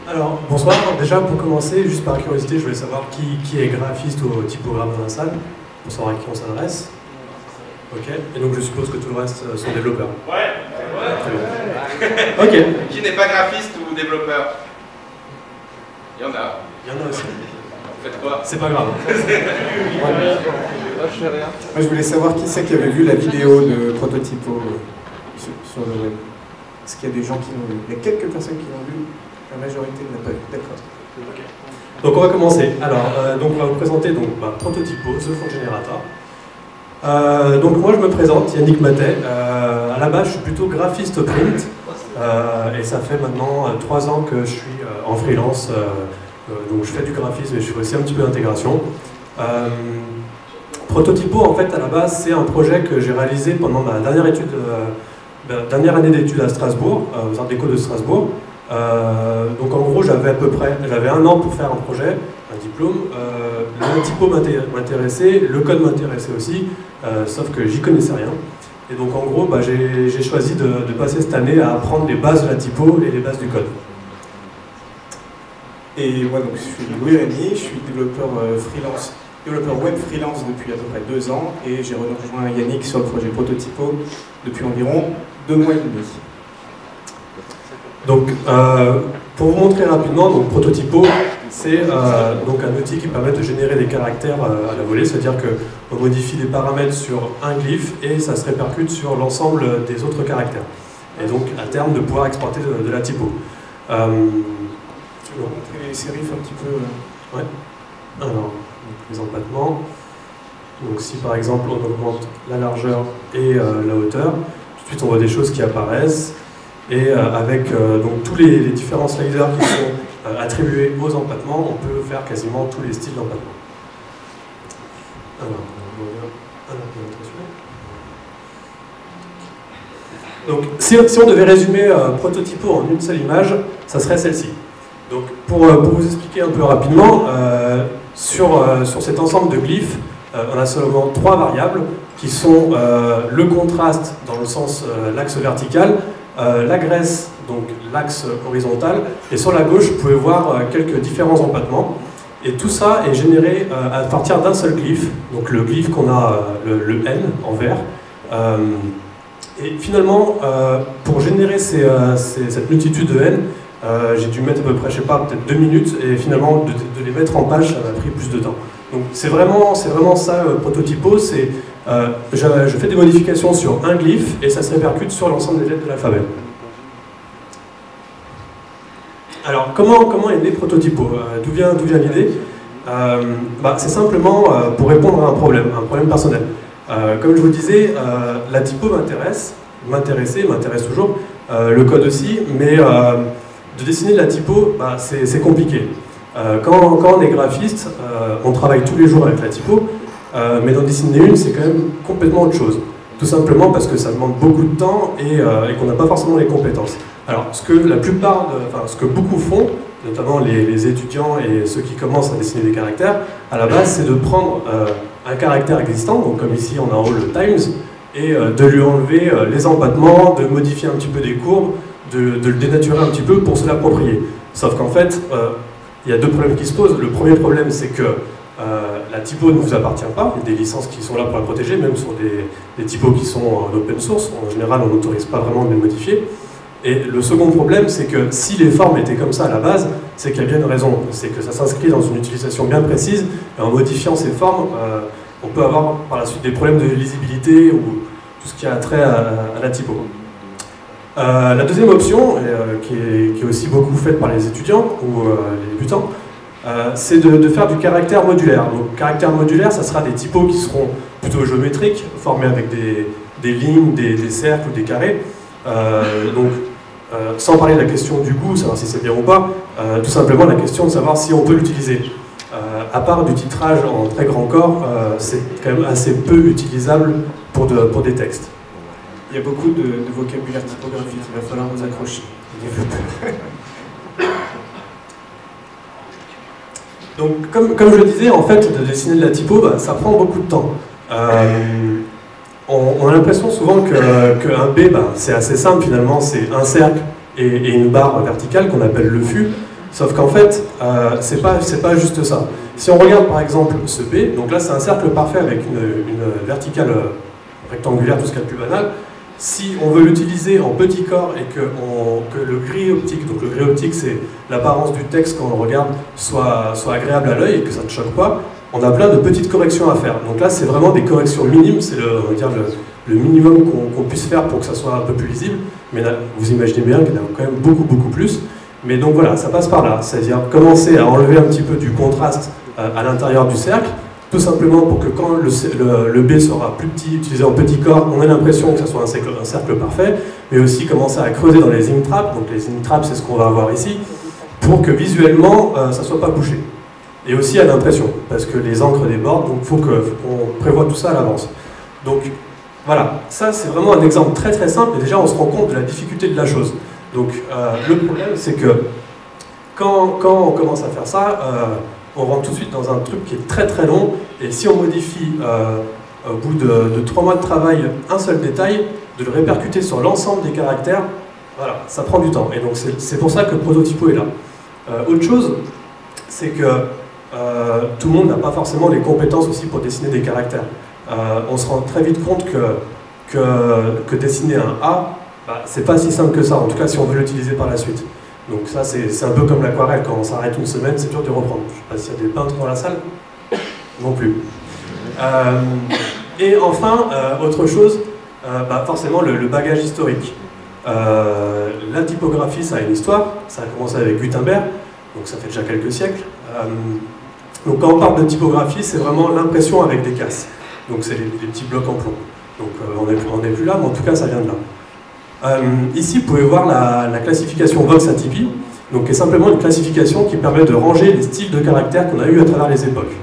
Alors, bonsoir. Déjà, pour commencer, juste par curiosité, je voulais savoir qui est graphiste ou typographe dans la salle, pour savoir à qui on s'adresse. Ok. Et donc, je suppose que tout le reste sont développeurs. Ouais. Ok. Qui n'est pas graphiste ou développeur? Il y en a. Il y en a aussi. Vous faites quoi? C'est pas grave. Moi, je voulais savoir qui c'est qui avait vu la vidéo de Prototypo sur le web. Est-ce qu'il y a des gens qui l'ont vu? Il y a quelques personnes qui l'ont vu, la majorité ne l'a pas vu. D'accord. Okay. Donc on va commencer. Alors, donc on va vous présenter Prototypo, The Font Generator. Donc moi je me présente, Yannick Matet. À la base je suis plutôt graphiste print et ça fait maintenant 3 ans que je suis en freelance. Donc je fais du graphisme et je fais aussi un petit peu d'intégration. Prototypo en fait à la base c'est un projet que j'ai réalisé pendant ma dernière année d'études à Strasbourg, aux Arts Déco de Strasbourg. Donc en gros j'avais 1 an pour faire un projet, un diplôme. Le typo m'intéressait, le code m'intéressait aussi, sauf que j'y connaissais rien. Et donc en gros j'ai choisi de passer cette année à apprendre les bases de la typo et les bases du code. Et moi donc je suis Louis Rémy, je suis développeur web freelance depuis à peu près 2 ans et j'ai rejoint Yannick sur le projet Prototypo depuis environ 2 mois et demi. Donc, pour vous montrer rapidement, donc, Prototypo, c'est donc un outil qui permet de générer des caractères à la volée, c'est-à-dire qu'on modifie des paramètres sur un glyphe et ça se répercute sur l'ensemble des autres caractères. Et donc, à terme, de pouvoir exporter de la typo. Tu veux montrer les sérifs un petit peu Ouais. Alors, les empattements. Donc, si par exemple on augmente la largeur et la hauteur, tout de suite on voit des choses qui apparaissent. Et avec donc tous les différents sliders qui sont attribués aux empattements, on peut faire quasiment tous les styles d'empattement. Alors, on revient à la présentation. Donc, si on devait résumer Prototypo en une seule image, ça serait celle-ci. Donc, pour vous expliquer un peu rapidement, sur cet ensemble de glyphes, on a seulement 3 variables qui sont le contraste dans le sens l'axe vertical, la graisse, donc l'axe horizontal, et sur la gauche, vous pouvez voir quelques différents empattements. Et tout ça est généré à partir d'un seul glyphe, donc le glyphe qu'on a, le N en vert. Et finalement, pour générer cette multitude de N, j'ai dû mettre à peu près, je sais pas, peut-être 2 minutes, et finalement, de les mettre en page, ça m'a pris plus de temps. Donc c'est vraiment ça, Prototypo, c'est je fais des modifications sur un glyphe et ça se répercute sur l'ensemble des lettres de l'alphabet. Alors comment est né Prototypo? D'où vient l'idée? C'est simplement pour répondre à un problème personnel. Comme je vous disais, la typo m'intéresse toujours, le code aussi, mais de dessiner de la typo, c'est compliqué. Quand on est graphiste, on travaille tous les jours avec la typo, mais d'en dessiner une, c'est quand même complètement autre chose. Tout simplement parce que ça demande beaucoup de temps et qu'on n'a pas forcément les compétences. Alors, ce que beaucoup font, notamment les étudiants et ceux qui commencent à dessiner des caractères, à la base, c'est de prendre un caractère existant, donc comme ici on a en haut le Times, et de lui enlever les empattements, de modifier un petit peu des courbes, de le dénaturer un petit peu pour se l'approprier. Sauf qu'en fait, il y a 2 problèmes qui se posent. Le premier problème, c'est que la typo ne vous appartient pas, il y a des licences qui sont là pour la protéger, même sur des typos qui sont en open source, en général on n'autorise pas vraiment de les modifier. Et le second problème, c'est que si les formes étaient comme ça à la base, c'est qu'il y a bien une raison, c'est que ça s'inscrit dans une utilisation bien précise, et en modifiant ces formes, on peut avoir par la suite des problèmes de lisibilité ou tout ce qui a trait à la typo. La deuxième option, qui est aussi beaucoup faite par les étudiants ou les débutants, c'est de faire du caractère modulaire. Donc, caractère modulaire, ça sera des typos qui seront plutôt géométriques, formés avec des lignes, des cercles ou des carrés. Sans parler de la question du goût, savoir si c'est bien ou pas, tout simplement la question de savoir si on peut l'utiliser. À part du titrage en très grand corps, c'est quand même assez peu utilisable pour des textes. Il y a beaucoup de vocabulaire typographique, il va falloir vous accrocher. Donc, comme je le disais, en fait, de dessiner de la typo, ça prend beaucoup de temps. On a l'impression souvent qu'un B, c'est assez simple finalement, c'est un cercle et une barre verticale qu'on appelle le fût. Sauf qu'en fait, c'est pas juste ça. Si on regarde par exemple ce B, donc là c'est un cercle parfait avec une verticale rectangulaire, tout ce qu'il y a de plus banal. Si on veut l'utiliser en petit corps et que le gris optique, donc le gris optique c'est l'apparence du texte quand on le regarde, soit agréable à l'œil et que ça ne choque pas, on a plein de petites corrections à faire. Donc là c'est vraiment des corrections minimes, c'est on va dire le minimum qu'on puisse faire pour que ça soit un peu plus lisible, mais là, vous imaginez bien qu'il y en a quand même beaucoup plus. Mais donc voilà, ça passe par là, c'est-à-dire commencer à enlever un petit peu du contraste à l'intérieur du cercle, tout simplement pour que quand le B sera plus petit, utilisé en petit corps, on ait l'impression que ça soit un cercle parfait, mais aussi commencer à creuser dans les ink traps, donc les ink traps c'est ce qu'on va avoir ici, pour que visuellement ça ne soit pas bouché. Et aussi à l'impression, parce que les encres débordent, donc il faut qu'on prévoie tout ça à l'avance. Donc voilà, ça c'est vraiment un exemple très simple, et déjà on se rend compte de la difficulté de la chose. Donc le problème c'est que quand on commence à faire ça, on rentre tout de suite dans un truc qui est très long, et si on modifie au bout de 3 mois de travail un seul détail, de le répercuter sur l'ensemble des caractères, voilà, ça prend du temps. Et donc c'est pour ça que Prototypo est là. Autre chose, c'est que tout le monde n'a pas forcément les compétences aussi pour dessiner des caractères. On se rend très vite compte que dessiner un A, c'est pas si simple que ça, en tout cas si on veut l'utiliser par la suite. Donc ça c'est un peu comme l'aquarelle, quand on s'arrête une semaine, c'est dur de reprendre. Je ne sais pas s'il y a des peintres dans la salle. Non plus. Et enfin, autre chose, forcément le bagage historique. La typographie, ça a une histoire, ça a commencé avec Gutenberg, donc ça fait déjà quelques siècles. Donc quand on parle de typographie, c'est vraiment l'impression avec des cases. Donc c'est les petits blocs en plomb. Donc on n'est plus là, mais en tout cas ça vient de là. Ici, vous pouvez voir la classification Vox Atypi, donc qui est simplement une classification qui permet de ranger les styles de caractères qu'on a eu à travers les époques.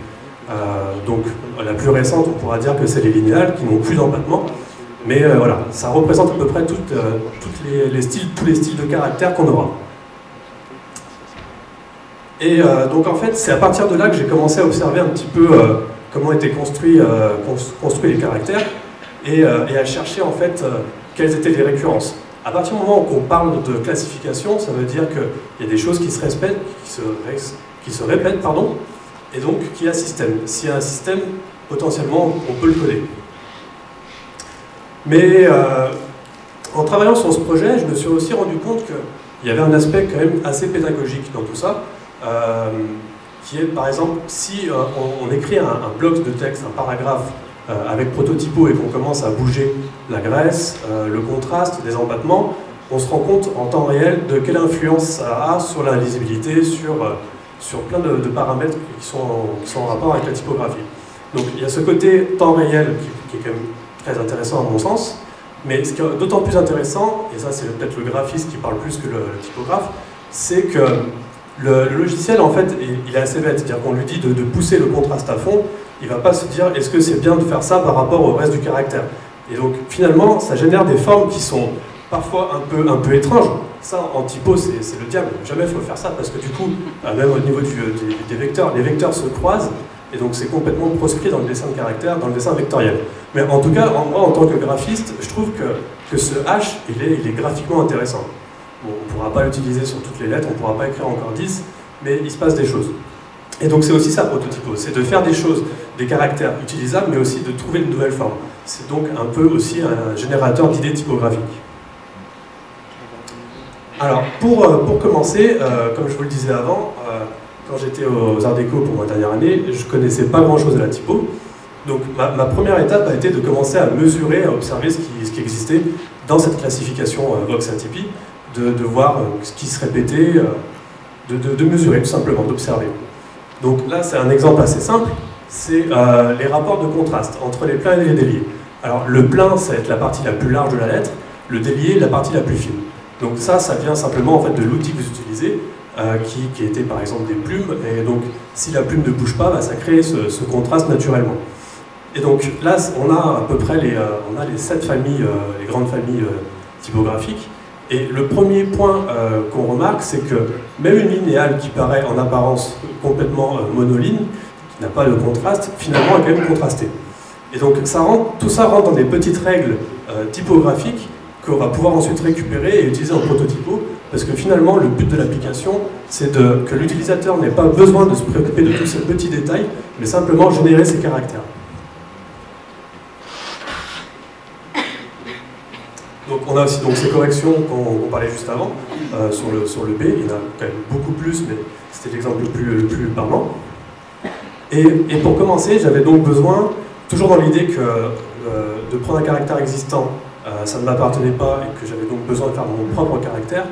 Donc la plus récente, on pourra dire que c'est les linéales, qui n'ont plus d'empattement, mais voilà, ça représente à peu près tous les styles de caractères qu'on aura. Et donc en fait, c'est à partir de là que j'ai commencé à observer un petit peu comment étaient construits les caractères, et à chercher en fait quelles étaient les récurrences. À partir du moment où on parle de classification, ça veut dire qu'il y a des choses qui se répètent, pardon, et donc qu'il y a un système. S'il y a un système, potentiellement, on peut le coder. Mais en travaillant sur ce projet, je me suis aussi rendu compte qu'il y avait un aspect quand même assez pédagogique dans tout ça, qui est, par exemple, si on écrit un bloc de texte, un paragraphe, avec Prototypo et qu'on commence à bouger la graisse, le contraste, les empattements, on se rend compte en temps réel de quelle influence ça a sur la lisibilité, sur plein de paramètres qui sont en rapport avec la typographie. Donc il y a ce côté temps réel qui est quand même très intéressant à mon sens, mais ce qui est d'autant plus intéressant, et ça c'est peut-être le graphiste qui parle plus que le typographe, c'est que le logiciel en fait il est assez bête, c'est-à-dire qu'on lui dit de pousser le contraste à fond, il ne va pas se dire est-ce que c'est bien de faire ça par rapport au reste du caractère. Et donc finalement ça génère des formes qui sont parfois un peu étranges. Ça en typo c'est le diable, jamais il faut faire ça parce que du coup, même au niveau des vecteurs, les vecteurs se croisent et donc c'est complètement proscrit dans le dessin de caractère, dans le dessin vectoriel. Mais en tout cas, moi en tant que graphiste, je trouve que ce H il est graphiquement intéressant. Bon, on ne pourra pas l'utiliser sur toutes les lettres, on ne pourra pas écrire encore 10, mais il se passe des choses. Et donc c'est aussi ça Prototypo, c'est de faire des choses, des caractères utilisables, mais aussi de trouver de nouvelles formes. C'est donc un peu aussi un générateur d'idées typographiques. Alors pour commencer, comme je vous le disais avant, quand j'étais aux Arts Déco pour ma dernière année, je ne connaissais pas grand chose à la typo. Donc ma première étape a été de commencer à mesurer, à observer ce qui existait dans cette classification Vox Atypi, de voir ce qui se répétait, de mesurer tout simplement, d'observer. Donc là, c'est un exemple assez simple, c'est les rapports de contraste entre les pleins et les déliés. Alors le plein, ça va être la partie la plus large de la lettre, le délié, la partie la plus fine. Donc ça vient simplement en fait, de l'outil que vous utilisez, qui était par exemple des plumes, et donc si la plume ne bouge pas, ça crée ce contraste naturellement. Et donc là, on a à peu près les 7 familles, les grandes familles typographiques. Et le premier point qu'on remarque, c'est que même une linéale qui paraît en apparence complètement monoline, qui n'a pas de contraste, finalement est quand même contrastée. Et donc tout ça rentre dans des petites règles typographiques qu'on va pouvoir ensuite récupérer et utiliser en Prototypo parce que finalement, le but de l'application, c'est que l'utilisateur n'ait pas besoin de se préoccuper de tous ces petits détails, mais simplement générer ces caractères. Donc on a aussi donc, ces corrections qu'on parlait juste avant, sur le B, il y en a quand même beaucoup plus, mais c'était l'exemple le plus parlant. Et pour commencer, j'avais donc besoin, toujours dans l'idée que de prendre un caractère existant, ça ne m'appartenait pas et que j'avais donc besoin de faire mon propre caractère,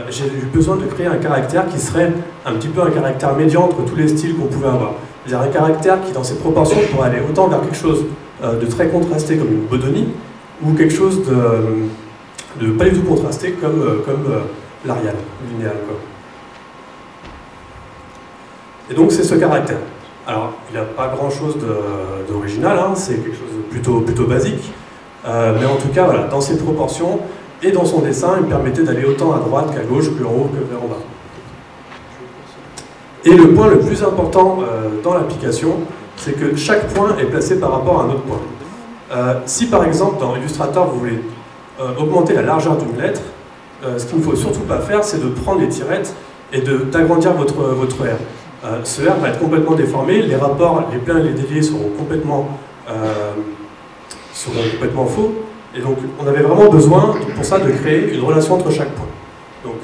j'ai eu besoin de créer un caractère qui serait un petit peu un caractère médian entre tous les styles qu'on pouvait avoir. C'est-à-dire un caractère qui, dans ses proportions, pourrait aller autant vers quelque chose de très contrasté comme une bodonie, ou quelque chose de pas du tout contrasté comme l'Arial, linéal, quoi. Et donc c'est ce caractère. Alors, il n'y a pas grand-chose d'original, hein, c'est quelque chose de plutôt basique, mais en tout cas, voilà, dans ses proportions et dans son dessin, il permettait d'aller autant à droite qu'à gauche, que en haut, que vers en bas. Et le point le plus important dans l'application, c'est que chaque point est placé par rapport à un autre point. Si par exemple dans Illustrator vous voulez augmenter la largeur d'une lettre, ce qu'il ne faut surtout pas faire, c'est de prendre les tirettes et d'agrandir votre R. Ce R va être complètement déformé, les rapports, les pleins et les déliés seront complètement faux, et donc on avait vraiment besoin pour ça de créer une relation entre chaque point. Donc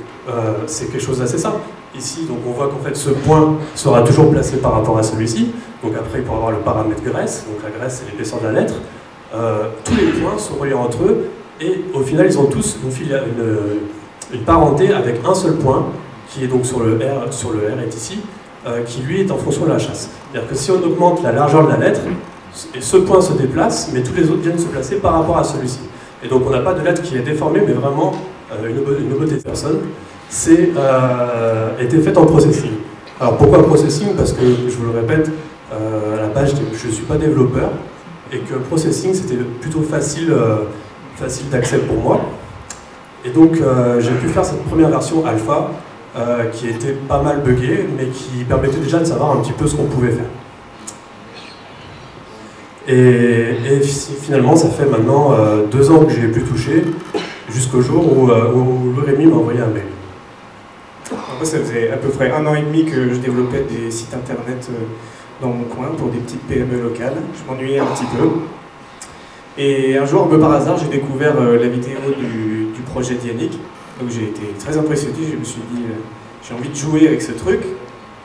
c'est quelque chose d'assez simple. Ici, donc, on voit qu'en fait ce point sera toujours placé par rapport à celui-ci, donc après il pourra avoir le paramètre graisse, donc la graisse c'est l'épaisseur de la lettre. Tous les points sont reliés entre eux et au final ils ont tous une parenté avec un seul point qui est donc sur le R est ici, qui lui est en fonction de la chasse. C'est-à-dire que si on augmente la largeur de la lettre, et ce point se déplace, mais tous les autres viennent se placer par rapport à celui-ci. Et donc on n'a pas de lettre qui est déformée, mais vraiment une beauté de personne. C'est été faite en processing. Alors pourquoi processing? Parce que, je vous le répète, à la base je ne suis pas développeur, et que processing c'était plutôt facile d'accès pour moi. Et donc j'ai pu faire cette première version alpha qui était pas mal buggée, mais qui permettait déjà de savoir un petit peu ce qu'on pouvait faire. Et finalement ça fait maintenant 2 ans que j'ai pu toucher, jusqu'au jour où Rémi m'a envoyé un mail. Moi ça faisait à peu près 1 an et demi que je développais des sites internet dans mon coin pour des petites PME locales. Je m'ennuyais un petit peu. Et un jour, un peu par hasard, j'ai découvert la vidéo du projet d'Yannick. Donc j'ai été très impressionné, je me suis dit, j'ai envie de jouer avec ce truc.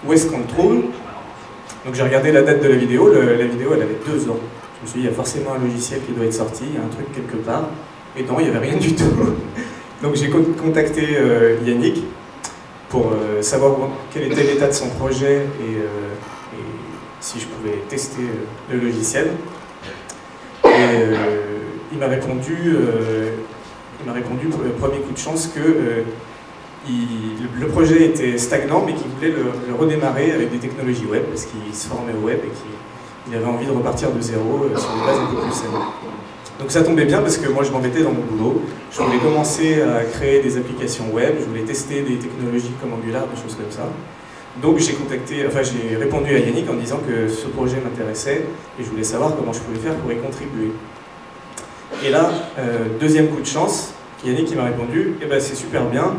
Où est-ce qu'on le trouve? Donc j'ai regardé la date de la vidéo elle avait 2 ans. Je me suis dit, il y a forcément un logiciel qui doit être sorti, il y a un truc quelque part. Et non, il n'y avait rien du tout. Donc j'ai contacté Yannick pour savoir quel était l'état de son projet et si je pouvais tester le logiciel. Et il m'a répondu pour le premier coup de chance que le projet était stagnant, mais qu'il voulait le redémarrer avec des technologies web, parce qu'il se formait au web et qu'il avait envie de repartir de zéro sur des bases un peu plus saines. Donc ça tombait bien parce que moi je m'embêtais dans mon boulot. Je voulais commencer à créer des applications web, je voulais tester des technologies comme Angular, des choses comme ça. Donc j'ai répondu à Yannick en disant que ce projet m'intéressait et je voulais savoir comment je pouvais faire pour y contribuer. Et là, deuxième coup de chance, Yannick m'a répondu, eh ben, c'est super bien,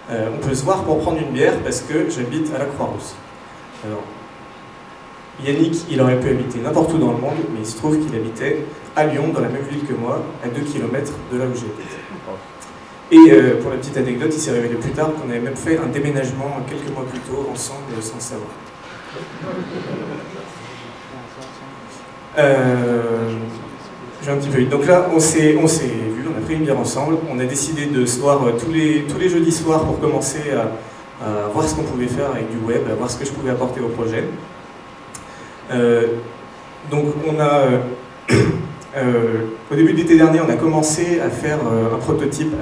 on peut se voir pour prendre une bière parce que j'habite à la Croix-Rousse. Alors, Yannick, il aurait pu habiter n'importe où dans le monde, mais il se trouve qu'il habitait à Lyon, dans la même ville que moi, à 2 km de là où j'habite. Et pour la petite anecdote, il s'est révélé plus tard qu'on avait même fait un déménagement quelques mois plus tôt, ensemble, sans le savoir. J'ai un petit peu vite. Donc là, on s'est vu, on a pris une bière ensemble, on a décidé de se voir tous les jeudis soirs pour commencer à voir ce qu'on pouvait faire avec du web, à voir ce que je pouvais apporter au projet. Donc on a... au début de l'été dernier, on a commencé à faire un prototype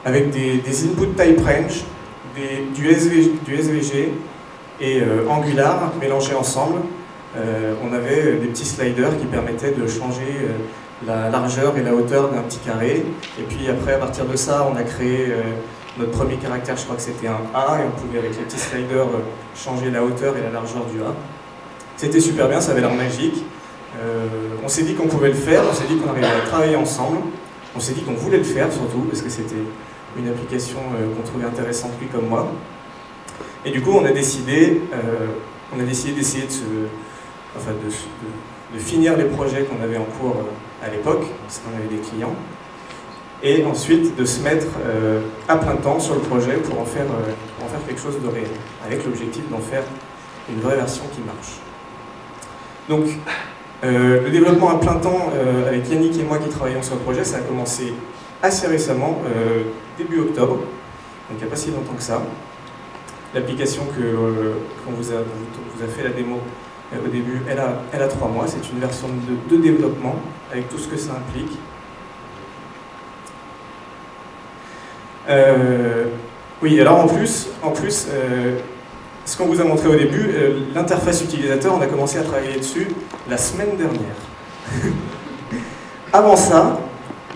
avec des input type range, du SVG et Angular mélangés ensemble. On avait des petits sliders qui permettaient de changer la largeur et la hauteur d'un petit carré. Et puis après, à partir de ça, on a créé notre premier caractère, je crois que c'était un A, et on pouvait avec les petits sliders changer la hauteur et la largeur du A. C'était super bien, ça avait l'air magique. On s'est dit qu'on pouvait le faire, on s'est dit qu'on arrivait à travailler ensemble. On s'est dit qu'on voulait le faire, surtout, parce que c'était une application qu'on trouvait intéressante, lui comme moi. Et du coup, on a décidé d'essayer de finir les projets qu'on avait en cours à l'époque, parce qu'on avait des clients, et ensuite de se mettre à plein temps sur le projet pour en faire quelque chose de réel, avec l'objectif d'en faire une vraie version qui marche. Donc, le développement à plein temps avec Yannick et moi qui travaillons sur le projet, ça a commencé assez récemment, début octobre, donc il n'y a pas si longtemps que ça. L'application qu'on vous a fait la démo au début, elle a 3 mois, c'est une version de développement avec tout ce que ça implique. Oui, alors en plus ce qu'on vous a montré au début, l'interface utilisateur, on a commencé à travailler dessus la semaine dernière. Avant ça,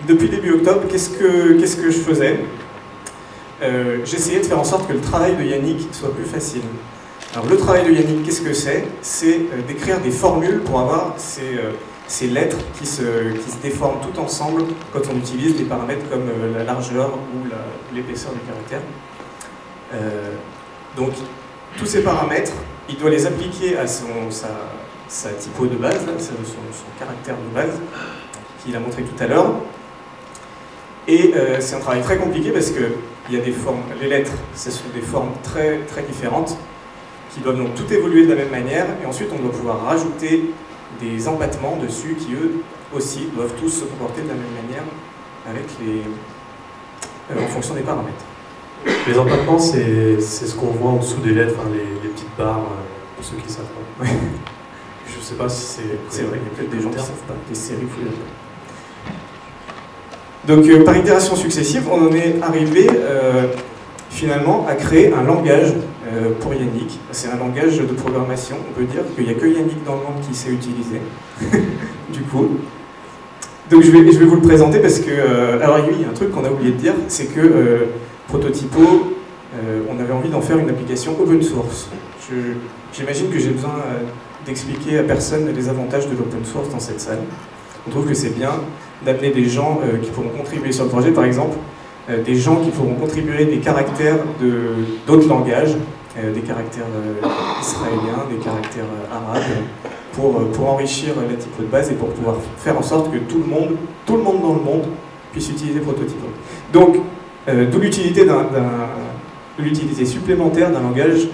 depuis début octobre, qu'est-ce que je faisais? J'essayais de faire en sorte que le travail de Yannick soit plus facile. Alors le travail de Yannick, qu'est-ce que c'est? C'est d'écrire des formules pour avoir ces lettres qui se déforment toutes ensemble quand on utilise des paramètres comme la largeur ou l'épaisseur du caractère. Donc tous ces paramètres, il doit les appliquer à sa typo de base, son caractère de base, qu'il a montré tout à l'heure. Et c'est un travail très compliqué parce que il y a des formes, les lettres, ce sont des formes très, très différentes qui doivent donc tout évoluer de la même manière, et ensuite on doit pouvoir rajouter des empattements dessus qui eux aussi doivent tous se comporter de la même manière avec en fonction des paramètres. Les empattements, c'est ce qu'on voit en dessous des lettres, enfin, les petites barres, pour ceux qui savent pas. Je sais pas si c'est vrai, il y a peut-être des gens qui ne savent pas, des séries fouillées. Donc par itération successive, on en est arrivé finalement à créer un langage pour Yannick. C'est un langage de programmation, on peut dire qu'il n'y a que Yannick dans le monde qui sait utiliser, du coup. Donc je vais vous le présenter parce que, alors oui, il y a un truc qu'on a oublié de dire, c'est que Prototypo, on avait envie d'en faire une application open source. J'imagine que j'ai besoin d'expliquer à personne les avantages de l'open source dans cette salle. On trouve que c'est bien d'amener des gens qui pourront contribuer sur le projet, par exemple, des gens qui pourront contribuer des caractères d'autres langages, des caractères israéliens, des caractères arabes, pour enrichir la typo de base et pour pouvoir faire en sorte que tout le monde dans le monde puisse utiliser Prototypo. Donc, d'où l'utilité supplémentaire d'un langage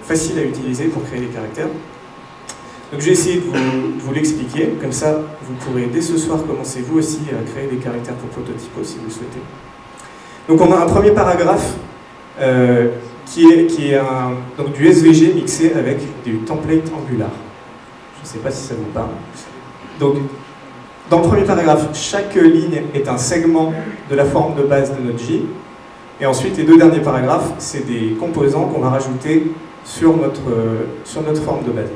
facile à utiliser pour créer des caractères. Donc je vais essayer de vous l'expliquer, comme ça vous pourrez dès ce soir commencer vous aussi à créer des caractères pour Prototypo si vous le souhaitez. Donc on a un premier paragraphe qui est donc du SVG mixé avec du template Angular. Je ne sais pas si ça vous parle. Donc dans le premier paragraphe, chaque ligne est un segment de la forme de base de notre J. Et ensuite les 2 derniers paragraphes, c'est des composants qu'on va rajouter sur notre forme de base.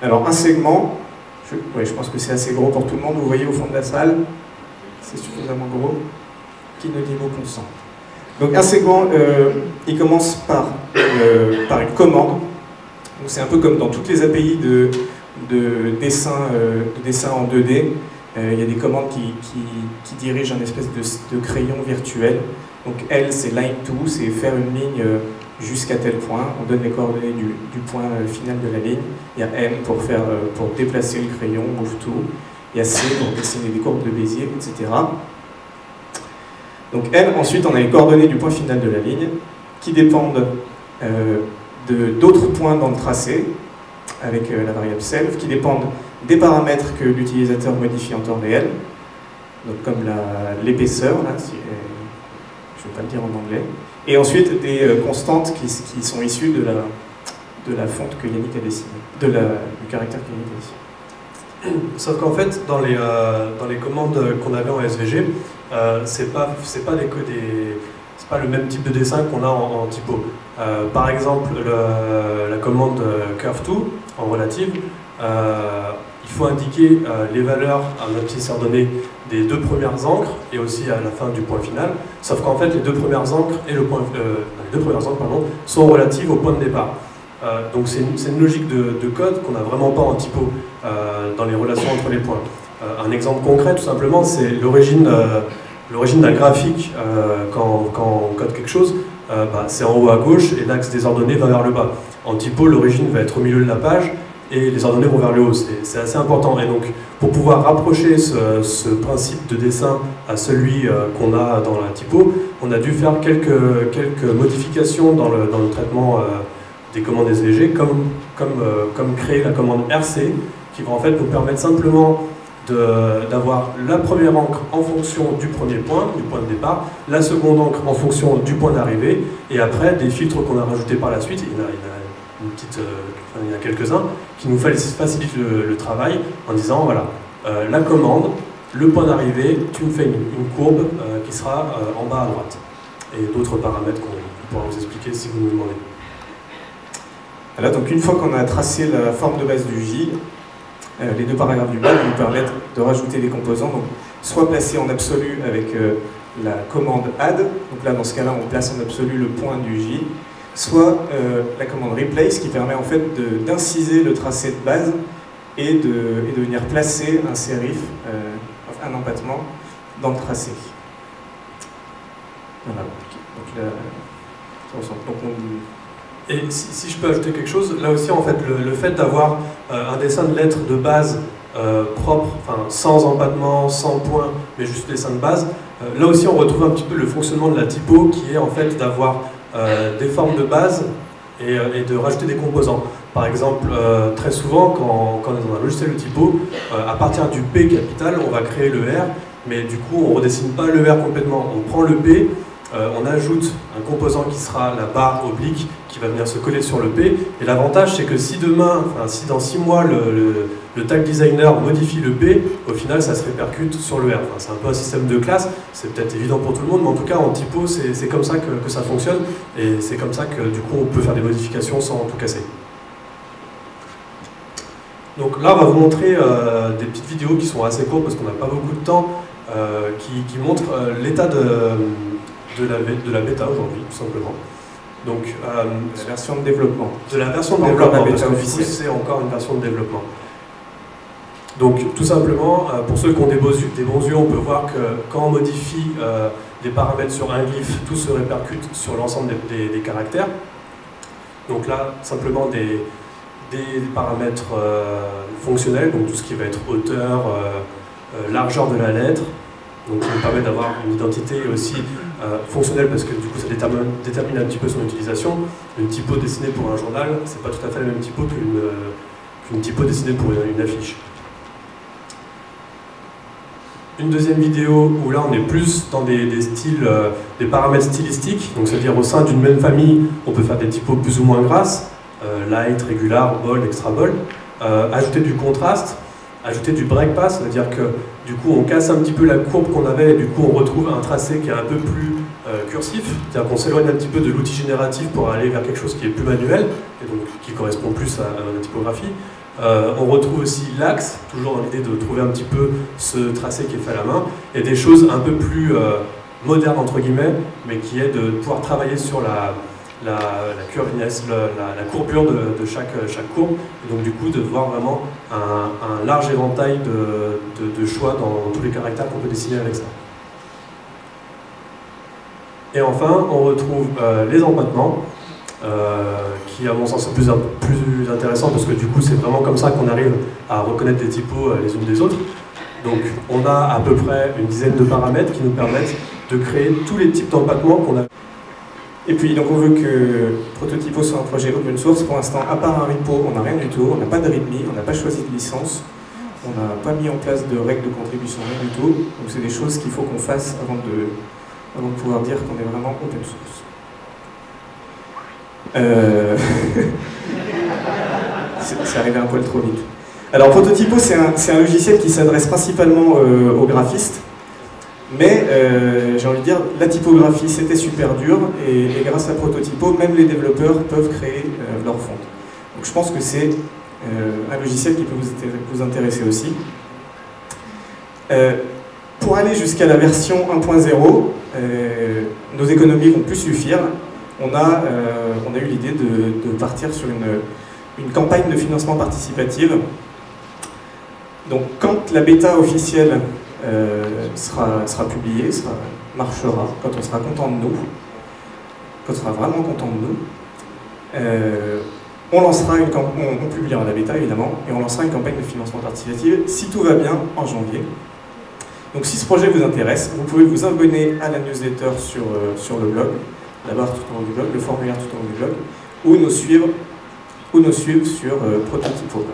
Alors un segment, je pense que c'est assez gros pour tout le monde, vous voyez au fond de la salle, c'est suffisamment gros, qui ne dit mot consent. Donc un segment, il commence par une commande, donc c'est un peu comme dans toutes les API de dessin en 2D, il y a des commandes qui dirigent un espèce de crayon virtuel. Donc L c'est line to, c'est faire une ligne jusqu'à tel point, on donne les coordonnées du point final de la ligne. Il y a M pour déplacer le crayon, move to. Il y a C pour dessiner des courbes de Bézier, etc. Donc M, ensuite on a les coordonnées du point final de la ligne, qui dépendent d'autres points dans le tracé, avec la variable self, qui dépendent des paramètres que l'utilisateur modifie en temps réel, donc comme l'épaisseur, là, je ne vais pas le dire en anglais, et ensuite des constantes qui sont issues de la fonte que Yannick a dessinée, du caractère que Yannick a dessiné. Sauf qu'en fait, dans les commandes qu'on avait en SVG, c'est pas le même type de dessin qu'on a en typo. Par exemple, la commande curve2 en relative, il faut indiquer les valeurs à notre ordonnée des 2 premières encres et aussi à la fin du point final. Sauf qu'en fait, les 2 premières encres et les 2 premières encres, sont relatives au point de départ. Donc c'est une logique de code qu'on n'a vraiment pas en typo dans les relations entre les points. Un exemple concret, tout simplement, c'est l'origine d'un graphique quand on code quelque chose. C'est en haut à gauche et l'axe des ordonnées va vers le bas. En typo, l'origine va être au milieu de la page et les ordonnées vont vers le haut. C'est assez important. Et donc, pour pouvoir rapprocher ce principe de dessin à celui qu'on a dans la typo, on a dû faire quelques modifications dans le traitement des commandes SVG, comme créer la commande RC, qui va en fait nous permettre simplement d'avoir la première encre en fonction du premier point, du point de départ, la seconde encre en fonction du point d'arrivée, et après des filtres qu'on a rajoutés par la suite, il y en a quelques-uns, qui nous facilitent le travail en disant, voilà, la commande, le point d'arrivée, tu me fais une courbe qui sera en bas à droite. Et d'autres paramètres qu'on pourra vous expliquer si vous nous demandez. Voilà, donc une fois qu'on a tracé la forme de base du J, les deux paragraphes du bas nous permettent de rajouter des composants, donc soit placés en absolu avec la commande add, donc là dans ce cas-là on place en absolu le point du J, soit la commande replace qui permet en fait d'inciser le tracé de base et de venir placer un sérif, un empattement dans le tracé. Voilà. Donc là, et si je peux ajouter quelque chose, là aussi en fait le fait d'avoir un dessin de lettres de base propre, enfin sans empattement, sans point, mais juste dessin de base, là aussi on retrouve un petit peu le fonctionnement de la typo qui est en fait d'avoir des formes de base et de rajouter des composants. Par exemple, très souvent quand on est dans un logiciel de typo, à partir du P capital, on va créer le R, mais du coup on ne redessine pas le R complètement, on prend le P, on ajoute un composant qui sera la barre oblique qui va venir se coller sur le P. Et l'avantage, c'est que si demain, si dans 6 mois, le tag designer modifie le P, au final, ça se répercute sur le R. C'est un peu un système de classe, c'est peut-être évident pour tout le monde, mais en tout cas, en typo, c'est comme ça que ça fonctionne. Et c'est comme ça que, du coup, on peut faire des modifications sans tout casser. Donc là, on va vous montrer des petites vidéos qui sont assez courtes parce qu'on n'a pas beaucoup de temps, qui montrent l'état de la bêta aujourd'hui, tout simplement. Donc, la version de développement. De la version de développement, parce que c'est encore une version de développement. Donc, tout simplement, pour ceux qui ont des bons yeux, on peut voir que quand on modifie des paramètres sur un glyphe, tout se répercute sur l'ensemble des caractères. Donc là, simplement des paramètres fonctionnels, donc tout ce qui va être hauteur, largeur de la lettre, donc ça nous permet d'avoir une identité aussi fonctionnelle parce que du coup ça détermine un petit peu son utilisation. Une typo dessinée pour un journal, c'est pas tout à fait la même typo qu'une typo dessinée pour une affiche. Une deuxième vidéo où là on est plus dans des styles, des paramètres stylistiques, donc c'est-à-dire au sein d'une même famille, on peut faire des typos plus ou moins grasses, light, regular, bold, extra bold, ajouter du contraste, ajouter du breakpass, c'est-à-dire que du coup on casse un petit peu la courbe qu'on avait et du coup on retrouve un tracé qui est un peu plus cursif, c'est-à-dire qu'on s'éloigne un petit peu de l'outil génératif pour aller vers quelque chose qui est plus manuel et donc qui correspond plus à la typographie. On retrouve aussi l'axe, toujours dans l'idée de trouver un petit peu ce tracé qui est fait à la main, et des choses un peu plus modernes entre guillemets, mais qui est de pouvoir travailler sur la curviness, la courbure de chaque courbe, et donc du coup de voir vraiment un large éventail de choix dans tous les caractères qu'on peut dessiner avec ça. Et enfin, on retrouve les empattements, qui à mon sens sont plus intéressants parce que du coup c'est vraiment comme ça qu'on arrive à reconnaître des typos les unes des autres. Donc on a à peu près une dizaine de paramètres qui nous permettent de créer tous les types d'empattements qu'on a. Et puis donc on veut que Prototypo soit un projet open source. Pour l'instant, à part un repo, on n'a rien du tout, on n'a pas de README, on n'a pas choisi de licence, on n'a pas mis en place de règles de contribution, rien du tout. Donc c'est des choses qu'il faut qu'on fasse avant de pouvoir dire qu'on est vraiment open source. C'est arrivé un poil trop vite. Alors Prototypo, c'est un logiciel qui s'adresse principalement aux graphistes, mais j'ai envie de dire, la typographie c'était super dur, et grâce à Prototypo, même les développeurs peuvent créer leur font. Donc je pense que c'est un logiciel qui peut vous intéresser aussi. Pour aller jusqu'à la version 1.0, nos économies vont plus suffire. on a eu l'idée de partir sur une campagne de financement participative. Donc quand la bêta officielle sera publiée, marchera, quand on sera content de nous, quand on sera vraiment content de nous, on lancera on publiera la bêta évidemment, et on lancera une campagne de financement participatif, si tout va bien, en janvier. Donc si ce projet vous intéresse, vous pouvez vous abonner à la newsletter sur le blog, la barre tout en haut du blog, le formulaire tout en haut du blog, ou nous suivre sur Prototypo.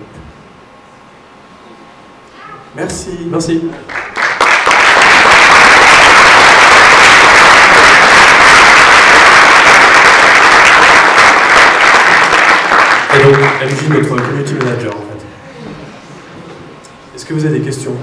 Merci. Merci. Et donc, MJ, notre community manager, en fait. Est-ce que vous avez des questions ?